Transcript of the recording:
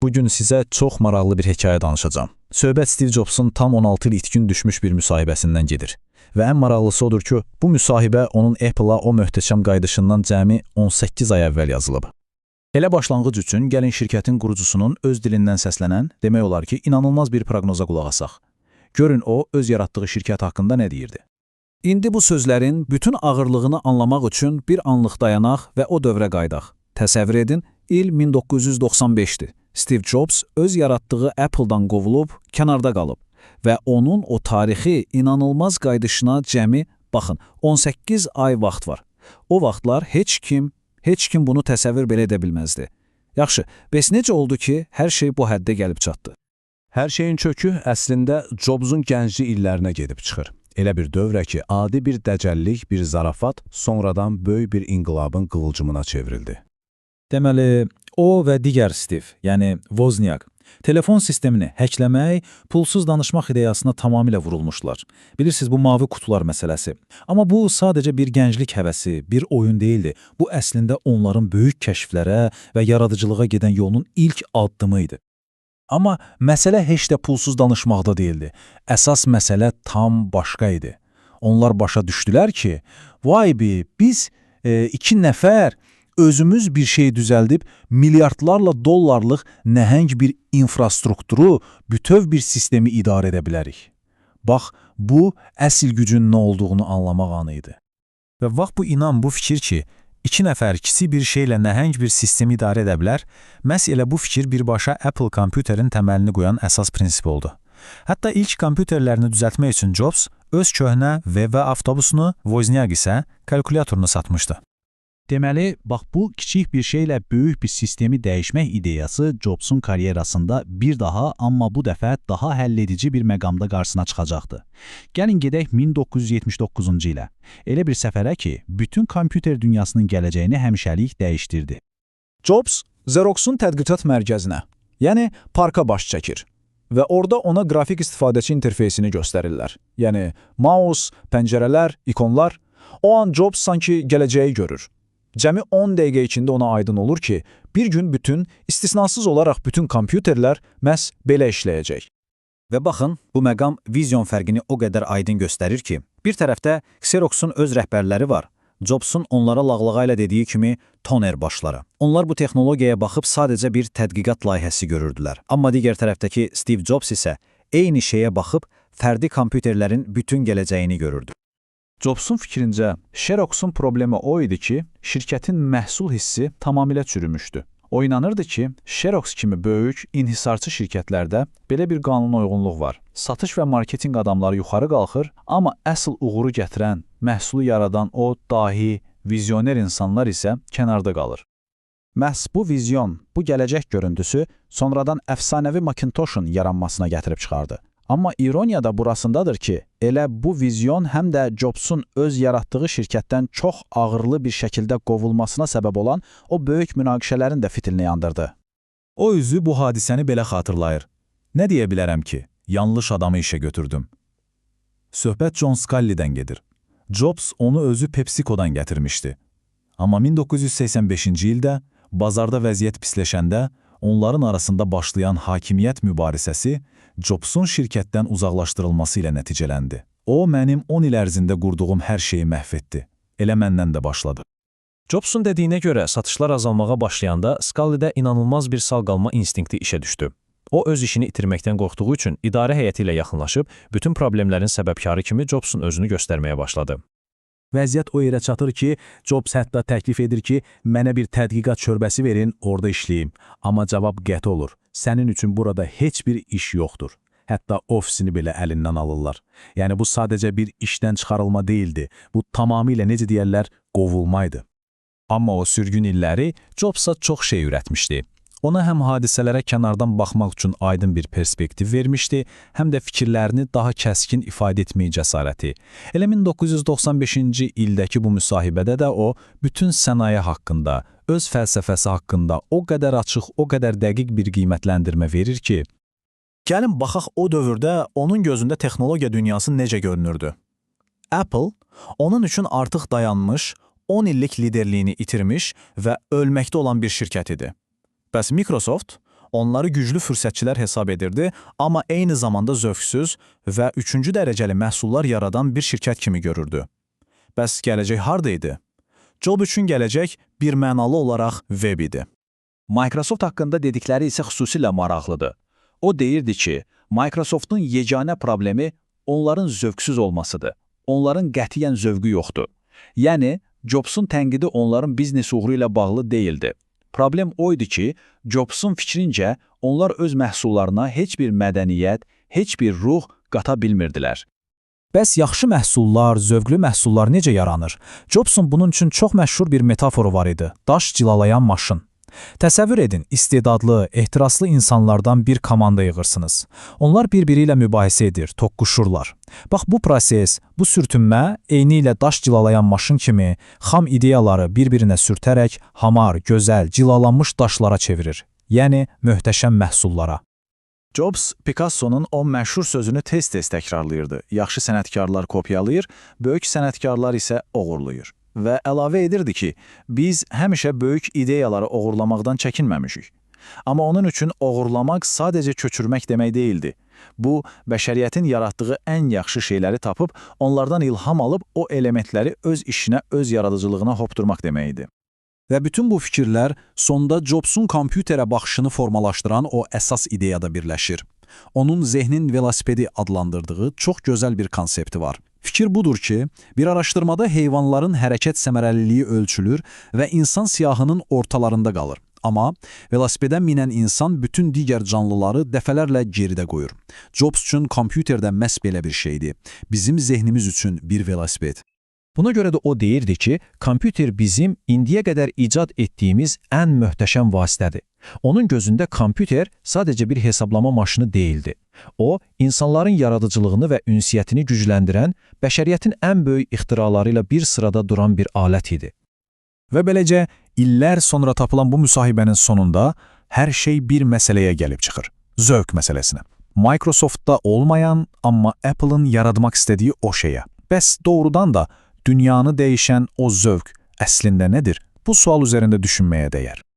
Bugün sizə çox maraqlı bir hekayə danışacağam. Söhbət Steve Jobsun tam 16 il itkin düşmüş bir müsahibəsindən gedir. Və ən maraqlısı odur ki, bu müsahibə onun Apple-a o möhtəşəm qayıdışından cəmi 18 ay əvvəl yazılıb. Elə başlanğıc üçün gəlin şirkətin qurucusunun öz dilindən səslənən, demək olar ki, inanılmaz bir proqnoza qulaq asaq. Görün o, öz yaratdığı şirkət haqqında nə deyirdi. İndi bu sözlərin bütün ağırlığını anlamaq üçün bir anlıq dayanaq və o dövrə qayıdaq. Təsəvvür edin, il 1995-dir. Steve Jobs öz yaratdığı Apple-dan qovulub, kənarda qalıb və onun o tarixi inanılmaz qayıdışına cəmi, baxın, 18 ay vaxt var. O vaxtlar heç kim bunu təsəvvür belə edə bilməzdi. Yaxşı, bəs necə oldu ki, hər şey bu həddə gəlib çatdı? Hər şeyin kökü əslində Jobsun gənclik illərinə gedib çıxır. Elə bir dövrə ki, adi bir dəcəllik, bir zarafat sonradan böyük bir inqilabın qığılcımına çevrildi. Deməli, o və digər Steve, yəni Wozniak, telefon sistemini həkləmək, pulsuz danışmaq ideyasına tamamilə vurulmuşlar. Bilirsiniz, bu mavi qutular məsələsi. Amma bu sadəcə bir gənclik həvəsi, bir oyun deyildi. Bu əslində onların böyük kəşflərə və yaradıcılığa gedən yolun ilk addımı idi. Amma məsələ heç də pulsuz danışmaqda deyildi. Əsas məsələ tam başqa idi. Onlar başa düşdülər ki, vay be, biz iki nəfər özümüz bir şey düzəldib, milyardlarla dollarlıq nəhəng bir infrastrukturu, bütöv bir sistemi idarə edə bilərik. Bax, bu əsl gücün nə olduğunu anlamaq anı idi. Və vaxt bu inan, bu fikir ki, iki nəfər kiçik bir şeylə nəhəng bir sistemi idarə edə bilər, məhz elə bu fikir birbaşa Apple kompüterin təməlini qoyan əsas prinsip oldu. Hətta ilk kompüterlərini düzəltmək üçün Jobs öz köhnə VW avtobusunu, Wozniak isə kalkulyatorunu satmışdı. Deməli, bax bu kiçik bir şeylə böyük bir sistemi dəyişmək ideyası Jobsun karyerasında bir daha, amma bu dəfə daha həlledici bir məqamda qarşısına çıxacaqdı. Gəlin gedək 1979-cu ilə. Elə bir səfərə ki, bütün kompüter dünyasının gələcəyini həmişəlik dəyişdirdi. Jobs, Xeroxun tədqiqat mərkəzinə, yəni parka baş çəkir və orada ona qrafik istifadəçi interfeysini göstərirlər. Yəni mouse, pəncərələr, ikonlar. O an Jobs sanki gələcəyi görür. Cəmi 10 dəqiqə içində ona aydın olur ki, bir gün istisnasız olaraq bütün kompüterlər məhz belə işləyəcək. Və baxın, bu məqam vizyon fərqini o qədər aydın göstərir ki, bir tərəfdə Xeroxun öz rəhbərləri var. Jobsun onlara lağlağa ilə dediyi kimi toner başları. Onlar bu texnologiyaya baxıb sadəcə bir tədqiqat layihəsi görürdülər. Amma digər tərəfdəki Steve Jobs isə eyni şeyə baxıb fərdi kompüterlərin bütün gələcəyini görürdü. Jobsun fikrincə, Xeroxun problemi o idi ki, şirkətin məhsul hissi tamamilə çürümüşdü. O inanırdı ki, Xerox kimi böyük, inhisarçı şirkətlərdə belə bir qanuna uyğunluq var. Satış və marketinq adamları yuxarı qalxır, amma əsl uğuru gətirən, məhsulu yaradan o dahi, vizyoner insanlar isə kənarda qalır. Məhz bu vizyon, bu gələcək görüntüsü sonradan əfsanəvi Macintoshin yaranmasına gətirib çıxardı. Amma ironiya da burasındadır ki, elə bu vizyon həm də Jobsun öz yaratdığı şirkətdən çox ağırlı bir şəkildə qovulmasına səbəb olan o böyük münaqişələrin də fitilini yandırdı. O üzü bu hadisəni belə xatırlayır. Nə deyə bilərəm ki, yanlış adamı işə götürdüm. Söhbət John Scully'dən gedir. Jobs onu özü PepsiCo'dan gətirmişdi. Amma 1985-ci ildə bazarda vəziyyət pisləşəndə onların arasında başlayan hakimiyyət mübarizəsi Jobsun şirkətdən uzaqlaşdırılması ilə nəticələndi. O, mənim 10 il ərzində qurduğum hər şeyi məhv etdi. Elə məndən də başladı. Jobsun dediyinə görə satışlar azalmağa başlayanda Scully'də inanılmaz bir sağ qalma instinkti işə düşdü. O, öz işini itirməkdən qorxduğu üçün idarə heyəti ilə yaxınlaşıb, bütün problemlərin səbəbkarı kimi Jobsun özünü göstərməyə başladı. Vəziyyət o yerə çatır ki, Jobs hətta təklif edir ki, mənə bir tədqiqat şöbəsi verin, orada işləyim. Amma cavab qəti olur. Sənin üçün burada heç bir iş yoxdur. Hətta ofisini belə əlindən alırlar. Yəni bu sadəcə bir işdən çıxarılma deyildi. Bu tamamilə necə deyərlər, qovulmaydı. Amma o sürgün illəri Jobsa çox şey ürətmişdi. Ona həm hadisələrə kənardan baxmaq üçün aydın bir perspektiv vermişdi, həm də fikirlərini daha kəskin ifadə etməyə cəsarəti. Elə 1995-ci ildəki bu müsahibədə də o, bütün sənaye haqqında, öz fəlsəfəsi haqqında o qədər açıq, o qədər dəqiq bir qiymətləndirmə verir ki, gəlin baxaq o dövrdə onun gözündə texnologiya dünyası necə görünürdü. Apple onun üçün artıq dayanmış, 10 illik liderliyini itirmiş və ölməkdə olan bir şirkət idi. Bəs Microsoft onları güclü fürsətçilər hesab edirdi, amma eyni zamanda zövqsüz və üçüncü dərəcəli məhsullar yaradan bir şirkət kimi görürdü. Bəs gələcək harda idi? Job üçün gələcək bir mənalı olaraq web idi. Microsoft haqqında dedikləri isə xüsusilə maraqlıdır. O deyirdi ki, Microsoftun yeganə problemi onların zövqsüz olmasıdır. Onların qətiyyən zövqü yoxdur. Yəni, Jobsun tənqidi onların biznes uğuru ilə bağlı deyildi. Problem o idi ki, Jobsun fikrincə onlar öz məhsullarına heç bir mədəniyyət, heç bir ruh qata bilmirdilər. Bəs yaxşı məhsullar, zövqlü məhsullar necə yaranır? Jobsun bunun üçün çox məşhur bir metaforu var idi. Daş cilalayan maşın. Təsəvvür edin, istedadlı, ehtiraslı insanlardan bir komanda yığırsınız. Onlar bir-biri ilə mübahisə edir, toqquşurlar. Bax, bu proses, bu sürtünmə eyni ilə daş cilalayan maşın kimi xam ideyaları bir-birinə sürtərək hamar, gözəl, cilalanmış daşlara çevirir. Yəni, möhtəşəm məhsullara. Jobs, Picasso'nun o məşhur sözünü tez-tez təkrarlayırdı. Yaxşı sənətkarlar kopyalayır, böyük sənətkarlar isə oğurlayır. Və əlavə edirdi ki, biz həmişə böyük ideyaları oğurlamaqdan çəkinməmişik. Amma onun üçün oğurlamaq sadəcə köçürmək demək deyildi. Bu, bəşəriyyətin yaratdığı ən yaxşı şeyləri tapıb, onlardan ilham alıb o elementləri öz işinə, öz yaradıcılığına hopdurmaq demək idi. Və bütün bu fikirlər sonda Jobsun kompüterə baxışını formalaşdıran o əsas ideyada birləşir. Onun zehnin velosipedi adlandırdığı çox gözəl bir konsepti var. Fikir budur ki, bir araşdırmada heyvanların hərəkət səmərəliliyi ölçülür və insan siyahının ortalarında qalır. Amma velosipedə minən insan bütün digər canlıları dəfələrlə geridə qoyur. Jobs üçün kompüterdə məhz belə bir şeydir. Bizim zehnimiz üçün bir velosiped. Buna görə də o deyirdi ki, kompüter bizim indiyə qədər icad etdiyimiz ən möhtəşəm vasitədir. Onun gözündə kompüter sadəcə bir hesablama maşını deyildi. O, insanların yaradıcılığını və ünsiyyətini gücləndirən, bəşəriyyətin ən böyük ixtiraları ilə bir sırada duran bir alət idi. Və beləcə, illər sonra tapılan bu müsahibənin sonunda hər şey bir məsələyə gəlib çıxır. Zövq məsələsinə. Microsoftda olmayan, amma Apple'ın yaratmaq istədiyi o şeyə. Bəs doğrudan da dünyanı dəyişən o zövq əslində nədir? Bu sual üzərində düşünməyə dəyər.